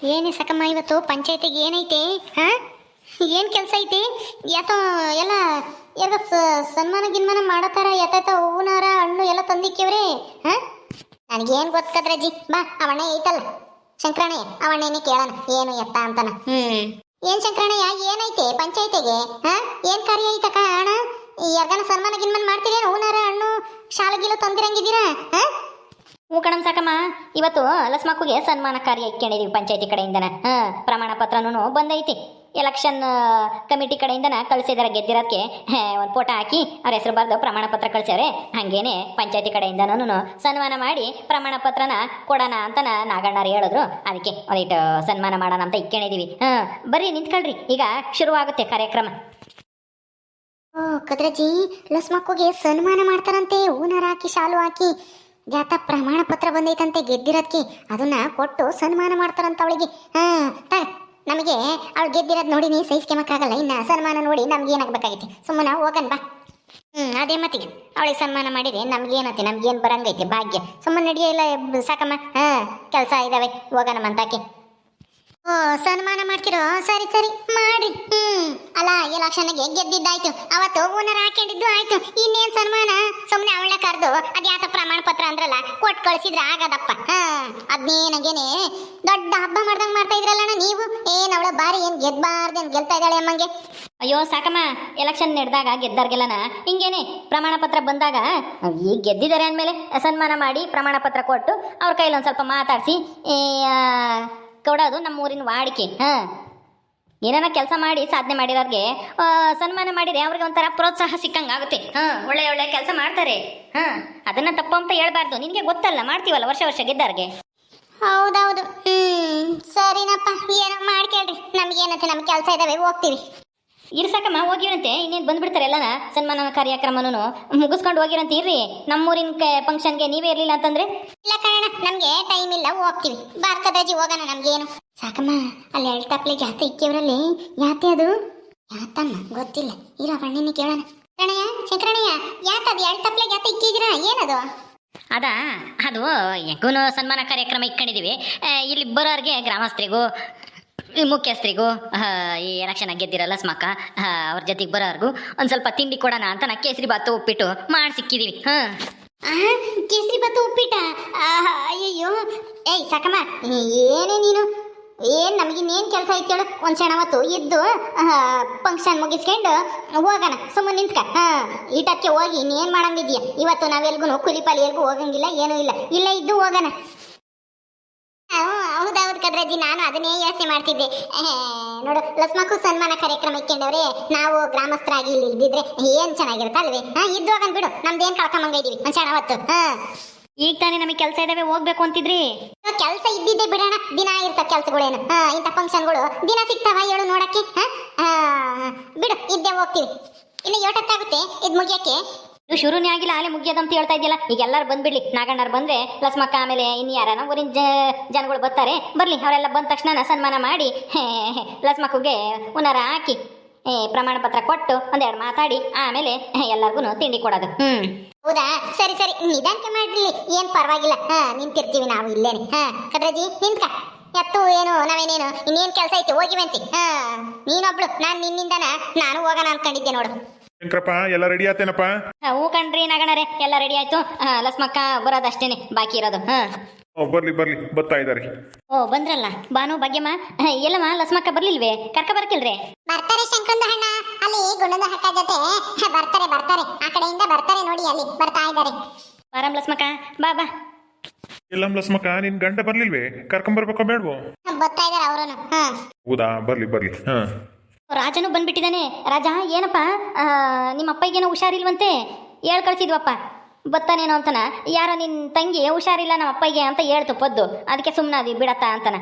ಏನೇ ಸಕಮ್ಮ ಇವತ್ತು ಪಂಚಾಯತಿಗೆ ಏನೈತೆ ಹಾ ಏನು ಕೆಲಸ ಐತಿ ಯಾತೋ ಎಲ್ಲ ಯಾರ ಸನ್ಮಾನ ಗಿನ್ಮಾನ ಮಾಡತಾರ ಯಾತ ಹೂನಾರ ಹಣ್ಣು ಎಲ್ಲ ತಂದಿಕ್ಕೇವ್ರಿ ಹಾ ನನಗೇನು ಗೊತ್ತದ್ರಜ್ಜಿ ಬಾ ಅವಣ್ಣ ಐತಲ್ಲ ಶಂಕರಣ್ಣಯ್ಯ ಅವಣ್ಣೇನೆ ಕೇಳೋಣ ಏನು ಎತ್ತ ಅಂತಾನ ಏನ್ ಶಂಕರಣ್ಣಯ್ಯ ಏನೈತೆ ಪಂಚಾಯತಿಗೆ ಹಾ ಏನ್ ಕಾರ್ಯ ಐತಕ್ಕ ಅಣ್ಣ ಯಾರ್ಗಾನ ಸನ್ಮಾನ ಗಿನ್ಮಾನ ಮಾಡ್ತೀರೇನು ಹೂನಾರ ಹಣ್ಣು ಶಾಲೆಗಿಲು ತಂದಿರಂಗಿದ್ದೀರಾ ಹಾ ಹ್ಞೂ ಕಣಮ್ ಸಾಕಮ್ಮ ಇವತ್ತು ಲಸ್ಮಕ್ಕುಗೆ ಸನ್ಮಾನ ಕಾರ್ಯ ಇಕ್ಕೊಂಡಿದೀವಿ ಪಂಚಾಯತಿ ಕಡೆಯಿಂದನ ಪ್ರಮಾಣ ಪತ್ರನೂ ಬಂದೈತಿ ಎಲೆಕ್ಷನ್ ಕಮಿಟಿ ಕಡೆಯಿಂದನ ಕಳಿಸಿದಾರೆ ಗೆದ್ದಿರೋದಕ್ಕೆ ಒಂದು ಫೋಟೋ ಹಾಕಿ ಅವ್ರ ಹೆಸರು ಬರೆದು ಪ್ರಮಾಣ ಪತ್ರ ಕಳಿಸ್ಯಾರೆ ಹಾಗೇನೆ ಪಂಚಾಯತಿ ಕಡೆಯಿಂದನೂ ಸನ್ಮಾನ ಮಾಡಿ ಪ್ರಮಾಣ ಪತ್ರನ ಕೊಡೋಣ ಅಂತ ನಾಗಣ್ಣರು ಹೇಳಿದ್ರು ಅದಕ್ಕೆ ಒಂದಿಟ್ಟು ಸನ್ಮಾನ ಮಾಡೋಣ ಅಂತ ಇಕ್ಕೊಂಡಿದೀವಿ ಬರ್ರಿ ನಿಂತ್ಕೊಳ್ರಿ ಈಗ ಶುರುವಾಗುತ್ತೆ ಕಾರ್ಯಕ್ರಮ. ಓ ಕದ್ರಜ್ಜಿ ಲಸ್ಮಕ್ಕುಗೆ ಸನ್ಮಾನ ಮಾಡ್ತಾರಂತೆ ಹೂನಾರ ಹಾಕಿ ಶಾಲು ಹಾಕಿ ಜಾತ ಪ್ರಮಾಣ ಪತ್ರ ಬಂದೈತಂತೆ ಗೆದ್ದಿರೋದಕ್ಕೆ ಅದನ್ನ ಕೊಟ್ಟು ಸನ್ಮಾನ ಮಾಡ್ತಾರಂತ ಅವಳಿಗೆ ನಮಗೆ ಅವಳು ಗೆದ್ದಿರೋದು ನೋಡಿ ನೀ ಸಹಿಸ್ಕೆಮಕ್ಕಾಗಲ್ಲ ಇನ್ನು ಸನ್ಮಾನ ನೋಡಿ ನಮ್ಗೆ ಏನಾಗಬೇಕಾಗೈತಿ ಸುಮ್ಮನೆ ಹೋಗನ್ ಬಾ ಅದೇ ಮತ್ತಿಗೆ ಅವಳಿಗೆ ಸನ್ಮಾನ ಮಾಡಿದ್ರೆ ನಮ್ಗೇನತ್ತೆ ನಮ್ಗೇನು ಬರಂಗೈತೆ ಭಾಗ್ಯ ಸುಮ್ಮನೆ ನಡೆಯಲ್ಲ ಸಾಕಮ್ಮ ಕೆಲಸ ಇದಾವೆ ಹೋಗೋಣ ಮಂತಾಕೆ. ಓ ಸನ್ಮಾನ ಮಾಡ್ತಿರೋ ಸರಿ ಸರಿ ಮಾಡ್ರಿ ಅಲ್ಲ ಎಲೆಕ್ಷನ್ಗೆ ಗೆದ್ದಿದ್ದಾಯ್ತು ಅವತ್ತು ಓನರ್ ಹಾಕೊಂಡಿದ್ದು ಆಯ್ತು ಇನ್ನೇನ್ ಸನ್ಮಾನ ಸುಮ್ಮನೆ ಅವಳನ್ನ ಕರೆದು ಅದ್ಯಾತ ಪ್ರಮಾಣ ಪತ್ರ ಅಂದ್ರಲ್ಲ ಕೊಟ್ಟು ಕಳಿಸಿದ್ರೆ ಆಗದಪ್ಪ ಅದ್ನೇನಗೇನೆ ದೊಡ್ಡ ಹಬ್ಬ ಮಾಡ್ದಂಗೆ ಮಾಡ್ತಾ ಇದ್ರಲ್ಲಣ್ಣ ನೀವು ಏನ್ ಅವಳ ಬಾರಿ ಏನ್ ಗೆದ್ಬಾರ್ದೇನ್ ಗೆಲ್ತಾ ಇದ್ದಾಳೆ ಅಮ್ಮಂಗೆ. ಅಯ್ಯೋ ಸಾಕಮ್ಮ ಎಲೆಕ್ಷನ್ ನಡೆದಾಗ ಗೆದ್ದಾರ್ಗೆಲ್ಲನ ಹಿಂಗೇನೆ ಪ್ರಮಾಣ ಪತ್ರ ಬಂದಾಗ ಈಗ ಗೆದ್ದಿದ್ದಾರೆ ಅಂದಮೇಲೆ ಸನ್ಮಾನ ಮಾಡಿ ಪ್ರಮಾಣ ಪತ್ರ ಕೊಟ್ಟು ಅವ್ರ ಕೈಲಿ ಒಂದು ಸ್ವಲ್ಪ ಮಾತಾಡಿಸಿ ಕೊಡೋದು ನಮ್ಮ ಊರಿನ ವಾಡಿಕೆ ಏನಾರ ಕೆಲಸ ಮಾಡಿ ಸಾಧನೆ ಮಾಡಿರೋರಿಗೆ ಸನ್ಮಾನ ಮಾಡಿದ್ರೆ ಅವ್ರಿಗೆ ಒಂಥರ ಪ್ರೋತ್ಸಾಹ ಸಿಕ್ಕಂಗಾಗುತ್ತೆ ಒಳ್ಳೆ ಒಳ್ಳೆ ಕೆಲಸ ಮಾಡ್ತಾರೆ ಅದನ್ನ ತಪ್ಪು ಅಂತ ಹೇಳ್ಬಾರ್ದು ನಿನಗೆ ಗೊತ್ತಲ್ಲ ಮಾಡ್ತೀವಲ್ಲ ವರ್ಷ ವರ್ಷ ಗೆದ್ದಾರ್ಗೆ. ಹೌದೌದು ಸರಿನಪ್ಪ ಏನೋ ಮಾಡ್ಕೇಳ್ರಿ ನಮ್ಗೇನತ್ತೆ ನಮ್ಮ ಕೆಲಸ ಇದಾವೆ ಹೋಗ್ತೀವಿ. ಇರ್ಸಕಮ್ಮ ಹೋಗಿರಂತೆ ಇನ್ನೇನು ಬಂದ್ಬಿಡ್ತಾರೆ ಎಲ್ಲನ ಸನ್ಮಾನ ಕಾರ್ಯಕ್ರಮನೂ ಮುಗಿಸ್ಕೊಂಡು ಹೋಗಿರಂತೆ ಇರ್ರಿ ನಮ್ಮೂರಿನ ಫಂಕ್ಷನ್ಗೆ ನೀವೇ ಇರಲಿಲ್ಲ ಅಂತಂದ್ರೆ ಇಲ್ಲ ಕಾರಣ ನಮಗೆ ಟೈಮ್ ಇಲ್ಲ ಹೋಗ್ತೀವಿ ಬಾರ್ಕದಾಜಿ ಹೋಗೋಣ ನಮ್ಗೇನು ಸಾಕಮ್ಮ ಅಲ್ಲಿ ಎಳ್ತಪ್ಲೆ ಜಾತೆ ಇಕ್ಕೇವ್ರಲ್ಲಿ ಯಾತೆ ಅದು ಯಾತಮ್ಮ ಗೊತ್ತಿಲ್ಲ ಇರೋ ಬಣ್ಣಿನ ಕೇಳೋಣ ಕಣಯ್ಯ ಶಂಕರಣ್ಣಯ್ಯ ಯಾತದು ಎಳ್ತಪ್ಲೆ ಜಾತೆ ಇಕ್ಕಿದ್ದೀರಾ ಏನದು ಅದು ಹೆಂಗೂ ಸನ್ಮಾನ ಕಾರ್ಯಕ್ರಮ ಇಟ್ಕೊಂಡಿದೀವಿ ಇಲ್ಲಿ ಬರೋರಿಗೆ ಗ್ರಾಮಸ್ಥರಿಗೂ ಮುಖ್ಯಸ್ಥರಿಗೂ ಈ ಎಲೆಕ್ಷನ್ ಗೆದ್ದಿರಲ್ಲ ಸ್ಮಕ್ಕ ಅವ್ರ ಜೊತೆಗೆ ಬರೋರ್ಗು ಒಂದು ಸ್ವಲ್ಪ ತಿಂಡಿ ಕೊಡೋಣ ಅಂತ ನಾ ಕೇಸರಿ ಬಾತು ಉಪ್ಪಿಟ್ಟು ಮಾಡಿ ಸಿಕ್ಕಿದೀವಿ ಕೇಸರಿ ಬಾತು ಉಪ್ಪಿಟ್ಟ ಅಯ್ಯಯ್ಯೋ ಏಯ್ ಸಾಕಮ್ಮ ಏನೇ ನೀನು ಏನು ನಮಗಿನ್ನೇನು ಕೆಲಸ ಐತೇಳು ಒಂದು ಕ್ಷಣ ಹೊತ್ತು ಇದ್ದು ಫಂಕ್ಷನ್ ಮುಗಿಸ್ಕೊಂಡು ಹೋಗೋಣ ಸುಮ್ಮನೆ ನಿಂತ್ಕ ಈಟಕ್ಕೆ ಹೋಗಿ ಇನ್ನೇನು ಮಾಡಂಗಿದ್ಯಾ ಇವತ್ತು ನಾವೆಲ್ಗೂ ಕೂಲಿಪಾಲಿ ಎಲ್ಗೂ ಹೋಗಂಗಿಲ್ಲ ಏನೂ ಇಲ್ಲ ಇಲ್ಲೇ ಇದ್ದು ಹೋಗೋಣ. ಹೌದೌದು ಕದ್ರಜ್ಜಿ ನಾನು ಅದನ್ನೇ ಯೋಚನೆ ಮಾಡ್ತಿದ್ದೆ ನೋಡು ಲಸ್ಮಕ್ಕೂ ಸನ್ಮಾನ ಕಾರ್ಯಕ್ರಮ ಇಟ್ಕೊಂಡವ್ರೆ ನಾವು ಗ್ರಾಮಸ್ಥರಾಗಿ ಇಲ್ಲಿ ಇದ್ದಿದ್ರೆ ಏನ್ ಚೆನ್ನಾಗಿರುತ್ತೆ ಅಲ್ವೇ ಇದ್ದು ಹೋಗನ್ ಬಿಡು ನಮ್ದೇನ್ ಕಳ್ಕೊಂಬಂಗಿದೀವಿ ಒಂದ್ ಕ್ಷಣ ಹೊತ್ತು ಈಗ ತಾನೇ ನಮಗೆ ಕೆಲಸ ಇದಾವೆ ಹೋಗ್ಬೇಕು ಅಂತಿದ್ರಿ ಕೆಲಸ ಇದ್ದಿದ್ದೆ ಬಿಡೋಣ ದಿನ ಇರ್ತಾವ ಕೆಲ್ಸಗಳೇನು ಇಂಥ ಫಂಕ್ಷನ್ಗಳು ದಿನ ಸಿಗ್ತಾವ ಹೇಳು ನೋಡಕ್ಕೆ ಬಿಡು ಇದ್ದೇ ಹೋಗ್ತೀವಿ ಇನ್ನು ಯೋಟತ್ತಾಗುತ್ತೆ ಇದ್ ಮುಗಿಯಕ್ಕೆ ನೀವು ಶುರುನೇ ಆಗಿಲ್ಲ ಆಲೆ ಮುಗಿಯೋದಂತ ಹೇಳ್ತಾ ಇದೆಯಲ್ಲ ಈಗ ಎಲ್ಲರೂ ಬಂದ್ಬಿಡ್ಲಿ ನಾಗಣ್ಣರು ಬಂದ್ರೆ ಲಸ್ಮಕ್ಕ ಆಮೇಲೆ ಇನ್ನು ಯಾರನ ಊರಿನ ಜನಗಳು ಬರ್ತಾರೆ ಬರ್ಲಿ ಅವರೆಲ್ಲ ಬಂದ ತಕ್ಷಣ ಸನ್ಮಾನ ಮಾಡಿ ಲಸ್ಮಕ್ಕುಗೆ ಉನಾರ ಹಾಕಿ ಪ್ರಮಾಣ ಪತ್ರ ಕೊಟ್ಟು ಒಂದೆರಡು ಮಾತಾಡಿ ಆಮೇಲೆ ಎಲ್ಲರಿಗೂ ತಿಂಡಿ ಕೊಡೋದು ಹೌದಾ ಸರಿ ಸರಿ ನಿಧಾನಕ್ಕೆ ಮಾಡ್ರಿ ಏನ್ ಪರವಾಗಿಲ್ಲ ನಿಂತಿರ್ತೀವಿ ನಾವು ಇಲ್ಲೇನೆ ಕದ್ರಜ್ಜಿ ನಿಂತ್ಕ ಎತ್ತು ಏನು ನಾವೇನೇನು ಇನ್ನೇನ್ ಕೆಲಸ ಐತಿ ಹೋಗಿವಂತಿ ನೀನೊಬ್ಳು ನಾನ್ ನಿನ್ನಿಂದನ ನಾನು ಹೋಗೋಣ ಅನ್ಕೊಂಡಿದ್ದೆ ನೋಡು. ಶಂಕರಪ್ಪ ಎಲ್ಲ ರೆಡಿ ಆತೇನಪ್ಪ? ಹೂ ಕಣ್ರಿ ನಗಣರೆ ಎಲ್ಲ ರೆಡಿ ಆಯ್ತು ಲಸ್ಮಕ್ಕ ಬರೋದಷ್ಟೇನೆ ಬಾಕಿ ಇರೋದು ಬರ್ಲಿ ಬರ್ಲಿ ಬರ್ತಾ ಇದಾರೆ. ಓ ಬಂದ್ರಲ್ಲ ಬಾನು ಭಾಗ್ಯಮ್ಮ ಎಲ್ಲಮ್ಮ ಲಸ್ಮಕ್ಕ ಬರ್ಲಿಲ್ವೇ ಕರ್ಕ ಬರ್ಕಿಲ್ರಿ? ಬರ್ತಾರೆ ಶಂಕರಂದ ಅಣ್ಣ ಅಲ್ಲಿ ಗುಣದ ಹಕ್ಕ ಜೊತೆ ಬರ್ತಾರೆ ಬರ್ತಾರೆ ಆ ಕಡೆಯಿಂದ ಬರ್ತಾರೆ ನೋಡಿ ಅಲ್ಲಿ ಬರ್ತಾ ಇದ್ದಾರೆ. ಬಾರಂ ಲಸ್ಮಕ್ಕ ಬಾ ಬಾ. ಎಲ್ಲಮ್ಮ ಲಸ್ಮಕ್ಕ ನಿನ್ ಗಂಡ ಬರ್ಲಿಲ್ವೇ ಕರ್ಕೊಂಬರ್ಬೇಕೋ ಬೇಡವೋ? ಬರ್ತಾ ಇದಾರೆ ಅವರನ್ನು. ಹೌದಾ ಬರ್ಲಿ ಬರ್ಲಿ. ರಾಜನು ಬಂದ್ಬಿಟ್ಟಿದ್ದಾನೆ. ರಾಜ ಏನಪ್ಪ ನಿಮ್ಮ ಅಪ್ಪಗೇನೋ ಹುಷಾರಿಲ್ವಂತೆ ಹೇಳ್ ಕಳ್ಸಿದ್ವಪ್ಪ ಬತ್ತಾನೇನೋ ಅಂತನ ಯಾರ ನಿನ್ನ ತಂಗಿ ಹುಷಾರಿಲ್ಲ ನಮ್ಮ ಅಪ್ಪಗೆ ಅಂತ ಹೇಳ್ತು ಪದ್ದು ಅದಕ್ಕೆ ಸುಮ್ಮನಾದಿ ಬಿಡತ್ತ ಅಂತನ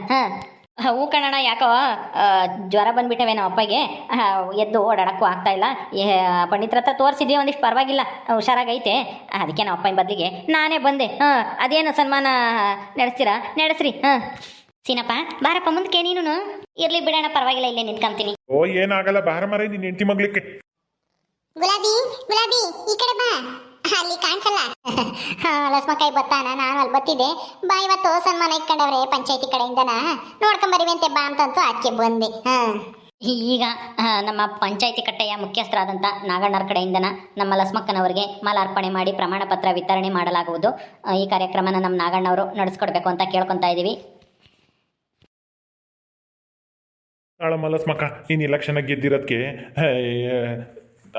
ಹೂ ಕಣಣ ಯಾಕೋ ಜ್ವರ ಬಂದ್ಬಿಟ್ಟವೆ ನಮ್ಮ ಅಪ್ಪಗೆ ಎದ್ದು ಓಡಾಡಕ್ಕೂ ಆಗ್ತಾ ಇಲ್ಲ ಪಂಡಿತರ ಹತ್ರ ತೋರಿಸಿದ್ವಿ ಒಂದಿಷ್ಟು ಪರವಾಗಿಲ್ಲ ಹುಷಾರಾಗೈತೆ ಅದಕ್ಕೆ ನಮ್ಮ ಅಪ್ಪನ ಬದಲಿಗೆ ನಾನೇ ಬಂದೆ ಅದೇನು ಸನ್ಮಾನ ನಡೆಸ್ತೀರಾ ನಡೆಸ್ರಿ ಸೀನಪ್ಪ ಬಾರಪ್ಪ ಮುಂದಕ್ಕೆ ನೀನು ಇರ್ಲಿ ಬಿಡೋಣ ಪರವಾಗಿಲ್ಲ ಇಲ್ಲೇ ನಿಂತ್ಕೊಂತೀನಿ. ಓ ಏನಾಗಲ್ಲ ಬಾರ ಮರ ನಿನ್ ಹೆಂಡತಿ ಮಗ್ಲಿಕ್ಕೆ. ಗುಲಾಬಿ ಗುಲಾಬಿ ಈ ಕಡೆ ಬಾ ಅಲ್ಲಿ ಕಾಣಿಸಲ್ಲ. ಲಸ್ಮಕ್ಕಾಯಿ ಬತ್ತಾನ, ನಾನು ಅಲ್ಲಿ ಬತ್ತಿದ್ದೆ. ಬಾ ಇವತ್ತು ಸನ್ಮಾನ ಇಟ್ಕೊಂಡವ್ರೆ ಪಂಚಾಯತಿ ಕಡೆಯಿಂದನ, ನೋಡ್ಕೊಂಬರಿವಂತೆ ಬಾ ಅಂತಂತೂ ಅದಕ್ಕೆ ಬಂದೆ. ಈಗ ನಮ್ಮ ಪಂಚಾಯಿತಿ ಕಟ್ಟೆಯ ಮುಖ್ಯಸ್ಥರಾದಂಥ ನಾಗಣ್ಣರ ಕಡೆಯಿಂದನ ನಮ್ಮ ಲಸ್ಮಕ್ಕನವರಿಗೆ ಮಾಲಾರ್ಪಣೆ ಮಾಡಿ ಪ್ರಮಾಣ ಪತ್ರ ವಿತರಣೆ ಮಾಡಲಾಗುವುದು. ಈ ಕಾರ್ಯಕ್ರಮನ ನಮ್ಮ ನಾಗಣ್ಣವರು ನಡೆಸ್ಕೊಡ್ಬೇಕು ಅಂತ ಕೇಳ್ಕೊತಾ ಇದ್ದೀವಿ. ತಾಳಮ್ಮ ಲಸ್ಮಕ್ಕ, ನೀನು ಎಲೆಕ್ಷನ್ ಗೆದ್ದಿರೋದಕ್ಕೆ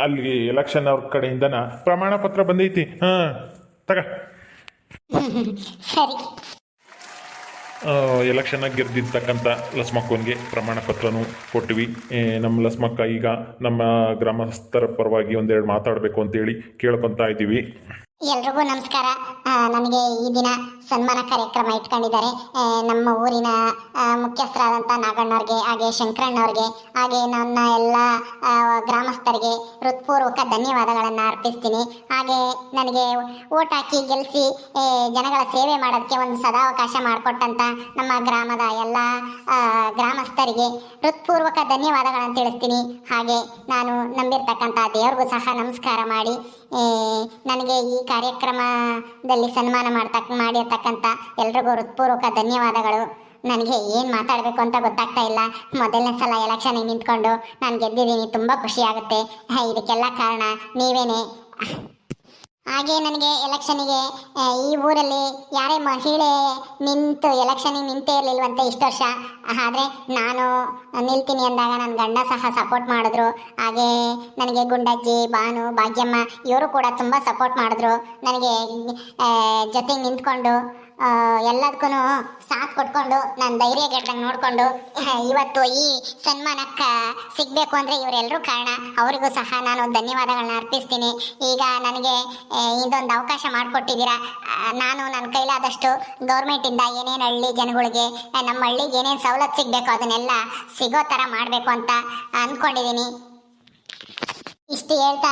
ಅಲ್ಲಿ ಎಲೆಕ್ಷನ್ ಅವ್ರ ಕಡೆಯಿಂದನ ಪ್ರಮಾಣ ಪತ್ರ ಬಂದೈತಿ. ತಗ ಸರಿ. ಎಲೆಕ್ಷನ್ನಾಗ ಗೆದ್ದಿರ್ತಕ್ಕಂಥ ಲಸ್ಮಕ್ಕನಿಗೆ ಪ್ರಮಾಣ ಪತ್ರನೂ ಕೊಟ್ವಿ. ನಮ್ಮ ಲಸ್ಮಕ್ಕ ಈಗ ನಮ್ಮ ಗ್ರಾಮಸ್ಥರ ಪರವಾಗಿ ಒಂದೆರಡು ಮಾತಾಡಬೇಕು ಅಂತೇಳಿ ಕೇಳ್ಕೊತಾ ಇದ್ದೀವಿ. ಎಲ್ರಿಗೂ ನಮಸ್ಕಾರ. ನನಗೆ ಈ ದಿನ ಸನ್ಮಾನ ಕಾರ್ಯಕ್ರಮ ಇಟ್ಕೊಂಡಿದ್ದಾರೆ. ನಮ್ಮ ಊರಿನ ಮುಖ್ಯಸ್ಥರಾದಂಥ ನಾಗಣ್ಣವ್ರಿಗೆ, ಹಾಗೆ ಶಂಕರಣ್ಣವ್ರಿಗೆ, ಹಾಗೆ ನನ್ನ ಎಲ್ಲ ಗ್ರಾಮಸ್ಥರಿಗೆ ಹೃತ್ಪೂರ್ವಕ ಧನ್ಯವಾದಗಳನ್ನು ಅರ್ಪಿಸ್ತೀನಿ. ಹಾಗೆ ನನಗೆ ಓಟ್ ಹಾಕಿ ಗೆಲ್ಲಿಸಿ ಜನಗಳ ಸೇವೆ ಮಾಡೋದಕ್ಕೆ ಒಂದು ಸದಾವಕಾಶ ಮಾಡಿಕೊಟ್ಟಂಥ ನಮ್ಮ ಗ್ರಾಮದ ಎಲ್ಲ ಗ್ರಾಮಸ್ಥರಿಗೆ ಹೃತ್ಪೂರ್ವಕ ಧನ್ಯವಾದಗಳನ್ನು ತಿಳಿಸ್ತೀನಿ. ಹಾಗೆ ನಾನು ನಂಬಿರ್ತಕ್ಕಂಥ ದೇವ್ರಿಗೂ ಸಹ ನಮಸ್ಕಾರ ಮಾಡಿ ನನಗೆ ಈ ಕಾರ್ಯಕ್ರಮದಲ್ಲಿ ಸನ್ಮಾನ ಮಾಡಿರ್ತಕ್ಕಂಥ ಎಲ್ರಿಗೂ ಹೃತ್ಪೂರ್ವಕ ಧನ್ಯವಾದಗಳು. ನನಗೆ ಏನು ಮಾತಾಡಬೇಕು ಅಂತ ಗೊತ್ತಾಗ್ತಾ ಇಲ್ಲ. ಮೊದಲನೇ ಸಲ ಎಲೆಕ್ಷನಿಗೆ ನಿಂತ್ಕೊಂಡು ನಾನು ಗೆದ್ದಿದ್ದೀನಿ, ತುಂಬ ಖುಷಿ ಆಗುತ್ತೆ. ಇದಕ್ಕೆಲ್ಲ ಕಾರಣ ನೀವೇನೇ. ಹಾಗೆ ನನಗೆ ಎಲೆಕ್ಷನಿಗೆ ಈ ಊರಲ್ಲಿ ಯಾರೇ ಮಹಿಳೆ ನಿಂತು ಎಲೆಕ್ಷನಿಗೆ ನಿಂತೇ ಇರಲಿಲ್ವಂತೆ ಇಷ್ಟು ವರ್ಷ. ಆದರೆ ನಾನು ನಿಲ್ತೀನಿ ಅಂದಾಗ ನನ್ನ ಗಂಡ ಸಹ ಸಪೋರ್ಟ್ ಮಾಡಿದ್ರು. ಹಾಗೆ ನನಗೆ ಗುಂಡಜ್ಜಿ, ಭಾನು, ಭಾಗ್ಯಮ್ಮ ಇವರು ಕೂಡ ತುಂಬ ಸಪೋರ್ಟ್ ಮಾಡಿದ್ರು. ನನಗೆ ಜೊತೆಗೆ ನಿಂತ್ಕೊಂಡು ಎಲ್ಲದಕ್ಕೂ ಸಾಥ್ ಕೊಟ್ಕೊಂಡು ನಾನು ಧೈರ್ಯ ಗೆಡ್ದಂಗೆ ನೋಡಿಕೊಂಡು ಇವತ್ತು ಈ ಸನ್ಮಾನಕ್ಕೆ ಸಿಗಬೇಕು ಅಂದರೆ ಇವರೆಲ್ಲರೂ ಕಾರಣ. ಅವರಿಗೂ ಸಹ ನಾನು ಧನ್ಯವಾದಗಳನ್ನ ಅರ್ಪಿಸ್ತೀನಿ. ಈಗ ನನಗೆ ಇದೊಂದು ಅವಕಾಶ ಮಾಡಿಕೊಟ್ಟಿದ್ದೀರಾ. ನಾನು ನನ್ನ ಕೈಲಾದಷ್ಟು ಗೌರ್ಮೆಂಟಿಂದ ಏನೇನು ಹಳ್ಳಿ ಜನಗಳಿಗೆ, ನಮ್ಮ ಹಳ್ಳಿಗೆ ಏನೇನು ಸವಲತ್ತು ಸಿಗಬೇಕು ಅದನ್ನೆಲ್ಲ ಸಿಗೋ ಥರ ಮಾಡಬೇಕು ಅಂತ ಅಂದ್ಕೊಂಡಿದ್ದೀನಿ. ಇಷ್ಟು ಹೇಳ್ತಾ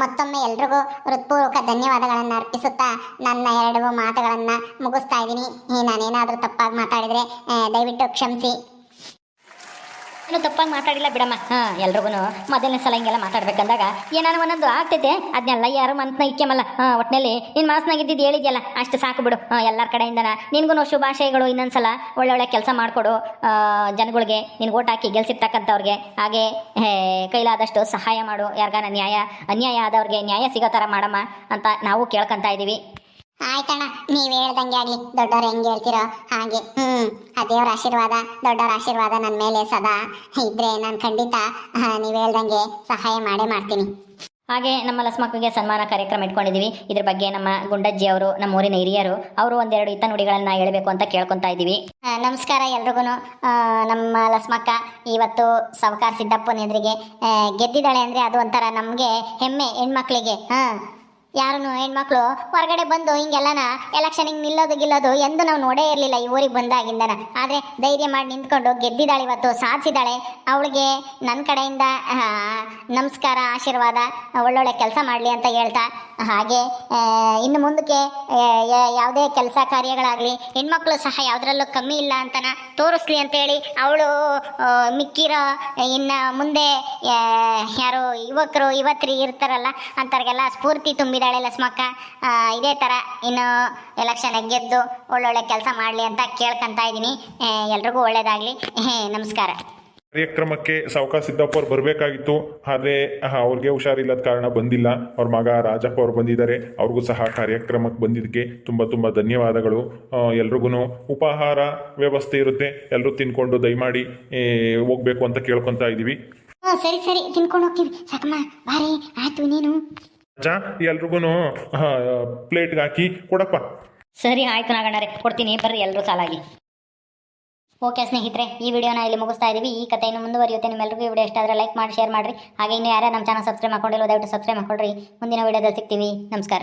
ಮತ್ತೊಮ್ಮೆ ಎಲ್ರಿಗೂ ಹೃತ್ಪೂರ್ವಕ ಧನ್ಯವಾದಗಳನ್ನು ಅರ್ಪಿಸುತ್ತಾ ನನ್ನ ಎರಡು ಮಾತುಗಳನ್ನು ಮುಗಿಸ್ತಾ ಇದ್ದೀನಿ. ನಾನೇನಾದರೂ ತಪ್ಪಾಗಿ ಮಾತಾಡಿದರೆ ದಯವಿಟ್ಟು ಕ್ಷಮಿಸಿ. ಏನು ತಪ್ಪಾಗಿ ಮಾತಾಡಿಲ್ಲ ಬಿಡಮ್ಮ. ಎಲ್ರಿಗೂ ಮೊದಲನೇ ಸಲ ಹಿಂಗೆಲ್ಲ ಮಾತಾಡ್ಬೇಕಂದಾಗ ಏನಾರು ಒಂದೊಂದು ಆಗ್ತೈತೆ, ಅದನ್ನೆಲ್ಲ ಯಾರು ಮನಸ್ನ ಇಕ್ಕೆಮಲ್ಲ. ಒಟ್ಟಿನಲ್ಲಿ ನಿನ್ನ ಮನಸ್ನಾಗಿದ್ದು ಹೇಳಿದ್ಯಲ್ಲ ಅಷ್ಟು ಸಾಕು ಬಿಡು. ಎಲ್ಲರ ಕಡೆಯಿಂದನ ನಿನ್ಗೂ ಶುಭಾಶಯಗಳು. ಇನ್ನೊಂದ್ಸಲ ಒಳ್ಳೊಳ್ಳೆ ಕೆಲಸ ಮಾಡಿಕೊಡು ಜನಗಳಿಗೆ, ನಿನ್ಗೆ ಓಟ್ ಹಾಕಿ ಗೆಲ್ಸಿರ್ತಕ್ಕಂಥವ್ರಿಗೆ. ಹಾಗೆ ಕೈಲಾದಷ್ಟು ಸಹಾಯ ಮಾಡು. ಯಾರಿಗಾನ ಅನ್ಯಾಯ ಆದವ್ರಿಗೆ ನ್ಯಾಯ ಸಿಗೋ ಥರ ಮಾಡಮ್ಮ ಅಂತ ನಾವು ಕೇಳ್ಕೊತಾ ಇದ್ದೀವಿ. ಆಯ್ತಣ್ಣ, ನೀವು ಹೇಳ್ದಂಗೆ ಆಗಲಿ. ದೊಡ್ಡವ್ರು ಹೆಂಗೆ ಹೇಳ್ತಿರೋ ಹಾಗೆ. ಆ ದೇವ್ರ ಆಶೀರ್ವಾದ, ದೊಡ್ಡವ್ರ ಆಶೀರ್ವಾದ ನನ್ನ ಮೇಲೆ ಸದಾ ಇದ್ರೆ ನಾನು ಖಂಡಿತ ನೀವು ಹೇಳ್ದಂಗೆ ಸಹಾಯ ಮಾಡೇ ಮಾಡ್ತೀನಿ. ಹಾಗೆ ನಮ್ಮ ಲಸ್ಮಕ್ಕಗೆ ಸನ್ಮಾನ ಕಾರ್ಯಕ್ರಮ ಇಟ್ಕೊಂಡಿದ್ದೀವಿ. ಇದ್ರ ಬಗ್ಗೆ ನಮ್ಮ ಗುಂಡಜ್ಜಿ ಅವರು, ನಮ್ಮ ಊರಿನ ಹಿರಿಯರು, ಅವರು ಒಂದೆರಡು ಹಿತ ನುಡಿಗಳನ್ನು ಹೇಳಬೇಕು ಅಂತ ಕೇಳ್ಕೊತಾ ಇದ್ದೀವಿ. ನಮಸ್ಕಾರ ಎಲ್ರಿಗೂ. ನಮ್ಮ ಲಸ್ಮಕ್ಕ ಇವತ್ತು ಸಾವುಕಾರ ಸಿದ್ದಪ್ಪನ ಎದುರಿಗೆ ಗೆದ್ದಿದ್ದಾಳೆ ಅಂದರೆ ಅದು ಒಂಥರ ನಮಗೆ ಹೆಮ್ಮೆ. ಹೆಣ್ಮಕ್ಳಿಗೆ ಯಾರೂ ಹೆಣ್ಮಕ್ಳು ಹೊರಗಡೆ ಬಂದು ಹಿಂಗೆಲ್ಲನ ಎಲೆಕ್ಷನಿಗೆ ನಿಲ್ಲೋದು ಎಂದು ನಾವು ನೋಡೇ ಇರಲಿಲ್ಲ ಈ ಊರಿಗೆ ಬಂದಾಗಿಂದನ. ಆದರೆ ಧೈರ್ಯ ಮಾಡಿ ನಿಂತ್ಕೊಂಡು ಗೆದ್ದಿದ್ದಾಳೆ, ಇವತ್ತು ಸಾಧಿಸಿದ್ದಾಳೆ. ಅವಳಿಗೆ ನನ್ನ ಕಡೆಯಿಂದ ನಮಸ್ಕಾರ, ಆಶೀರ್ವಾದ, ಒಳ್ಳೊಳ್ಳೆ ಕೆಲಸ ಮಾಡಲಿ ಅಂತ ಹೇಳ್ತಾ, ಹಾಗೆ ಇನ್ನು ಮುಂದಕ್ಕೆ ಯಾವುದೇ ಕೆಲಸ ಕಾರ್ಯಗಳಾಗಲಿ ಹೆಣ್ಮಕ್ಳು ಸಹ ಯಾವುದರಲ್ಲೂ ಕಮ್ಮಿ ಇಲ್ಲ ಅಂತನ ತೋರಿಸ್ಲಿ ಅಂತೇಳಿ ಅವಳು ಮಿಕ್ಕಿರೋ ಇನ್ನು ಮುಂದೆ ಯಾರು ಯುವಕರು ಯುವತ್ರಿ ಇರ್ತಾರಲ್ಲ ಅಂಥವ್ರಿಗೆಲ್ಲ ಸ್ಫೂರ್ತಿ ತುಂಬಿದಾಳೆ ಲಸ್ಮಕ್ಕ. ಇದೇ ಥರ ಇನ್ನು ಎಲೆಕ್ಷನ್ ಗೆದ್ದು ಒಳ್ಳೊಳ್ಳೆ ಕೆಲಸ ಮಾಡಲಿ ಅಂತ ಕೇಳ್ಕೊತಾ ಇದ್ದೀನಿ. ಎಲ್ರಿಗೂ ಒಳ್ಳೆಯದಾಗಲಿ. ನಮಸ್ಕಾರ. ಕಾರ್ಯಕ್ರಮಕ್ಕೆ ಸಾವುಕಾರ ಸಿದ್ದಪ್ಪ ಅವ್ರು ಬರಬೇಕಾಗಿತ್ತು, ಆದರೆ ಅವ್ರಿಗೆ ಹುಷಾರಿಲ್ಲದ ಕಾರಣ ಬಂದಿಲ್ಲ. ಅವ್ರ ಮಗ ರಾಜಪ್ಪ ಅವ್ರು ಬಂದಿದ್ದಾರೆ. ಅವ್ರಿಗೂ ಸಹ ಕಾರ್ಯಕ್ರಮಕ್ಕೆ ಬಂದಿದ್ದಕ್ಕೆ ತುಂಬ ಧನ್ಯವಾದಗಳು. ಎಲ್ರಿಗೂ ಉಪಹಾರ ವ್ಯವಸ್ಥೆ ಇರುತ್ತೆ, ಎಲ್ಲರೂ ತಿನ್ಕೊಂಡು ದಯಮಾಡಿ ಹೋಗ್ಬೇಕು ಅಂತ ಕೇಳ್ಕೊತಾ ಇದ್ದೀವಿ. ಸರಿ ತಿನ್ಕೊಂಡು ಹೋಗ್ತೀವಿ. ಸಾಕಮ್ಮ ಬಾರಿ ಆಯ್ತು. ನೀನು ಅಜ್ಜ ಎಲ್ರಿಗೂ ಪ್ಲೇಟ್ಗೆ ಹಾಕಿ ಕೊಡಪ್ಪ. ಸರಿ ಆಯ್ತು ನಾಗಣ್ಣರೇ, ಕೊಡ್ತೀನಿ, ಬರ್ರಿ ಎಲ್ಲರೂ ಸಾಲಾಗಿ. ಓಕೆ ಸ್ನೇಹಿತರೆ, ಈ ವಿಡಿಯೋನ ಇಲ್ಲಿ ಮುಗಿಸ್ತಾ ಇದ್ದೀವಿ. ಈ ಕಥೆಯನ್ನು ಮುಂದುವರಿಯುತ್ತೆ. ನಿಮ್ಮೆಲ್ಲರಿಗೂ ಈ ವಿಡಿಯೋ ಇಷ್ಟ ಆದರೆ ಲೈಕ್ ಮಾಡಿ, ಶೇರ್ ಮಾಡಿರಿ. ಹಾಗೆ ಇನ್ನು ಯಾರೇ ನಮ್ಮ ಚಾನಲ್ ಸಬ್ಸ್ಕ್ರೈಬ್ ಮಾಡ್ಕೊಂಡಿಲ್ಲ ದಯವಿಟ್ಟು ಸಬ್ಸ್ಕ್ರೈಬ್ ಮಾಡ್ಕೊಳ್ರಿ. ಮುಂದಿನ ವಿಡಿಯೋದಲ್ಲಿ ಸಿಗ್ತೀವಿ. ನಮಸ್ಕಾರ.